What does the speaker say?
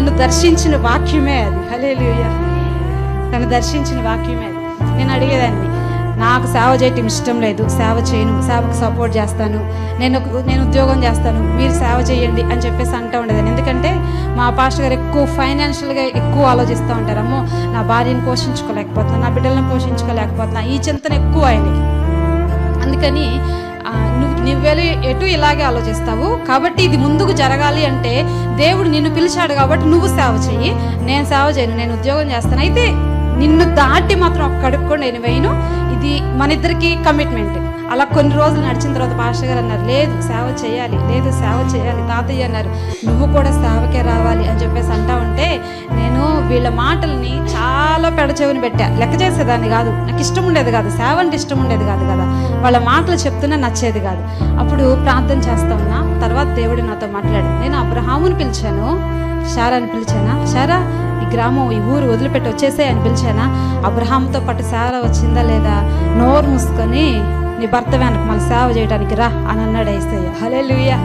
నన్ను దర్శించిన వాక్యమే అది. హల్లెలూయా. నన్ను దర్శించిన వాక్యమే అది. నేను అడిగేదాన్ని, నాకు సేవ చేయటం ఇష్టం లేదు, సేవ చేయను, సేవకు సపోర్ట్ చేస్తాను, నేను ఉద్యోగం చేస్తాను, మీరు సేవ చేయండి అని చెప్పేసి అంటూ ఉండేదాన్ని. ఎందుకంటే మా పాస్టర్ గారు ఎక్కువ ఫైనాన్షియల్గా ఎక్కువ ఆలోచిస్తూ ఉంటారు. అమ్మో, నా భార్యను పోషించుకోలేకపోతున్నా, నా బిడ్డలను పోషించుకోలేకపోతున్నా, ఈ చింతన ఎక్కువ ఆయనకి. అందుకని నువ్వు ఎటు ఇలాగే ఆలోచిస్తావు, కాబట్టి ఇది ముందుకు జరగాలి అంటే దేవుడు నిన్ను పిలిచాడు కాబట్టి నువ్వు సేవ చెయ్యి, నేను సేవ చేయను, నేను ఉద్యోగం చేస్తాను. అయితే నిన్ను దాటి మాత్రం ఒక్కడికి కూడా నేను వేయను, ఇది మన ఇద్దరికి కమిట్మెంట్. అలా కొన్ని రోజులు నడిచిన తర్వాత పాస్టర్ గారు అన్నారు, లేదు సేవ చేయాలి, లేదు సేవ చేయాలి. తాతయ్య అన్నారు, నువ్వు కూడా సేవకే రావాలి అని చెప్పేసి అంటా ఉంటే నేను వీళ్ళ మాటల్ని చాలా పెడచెవిని పెట్టా. లెక్క చేసేదాన్ని కాదు, నాకు ఇష్టం ఉండేది కాదు, సేవ అంటే ఇష్టం ఉండేది కాదు కదా, వాళ్ళ మాటలు చెప్తున్నా నచ్చేది కాదు. అప్పుడు ప్రార్థన చేస్తా ఉన్నా. తర్వాత దేవుడు నాతో మాట్లాడు, నేను అబ్రహాముని పిలిచాను, శారాని పిలిచానా, శారా ఈ గ్రామం ఈ ఊరు వదిలిపెట్టి వచ్చేసే అని పిలిచానా, అబ్రహాముతో పాటు శారా వచ్చిందా లేదా, నోరు మూసుకొని నీ భర్త వెనక మళ్ళీ సేవ చేయడానికి రా అని అన్నాడు యేసయ్య. హల్లెలూయా.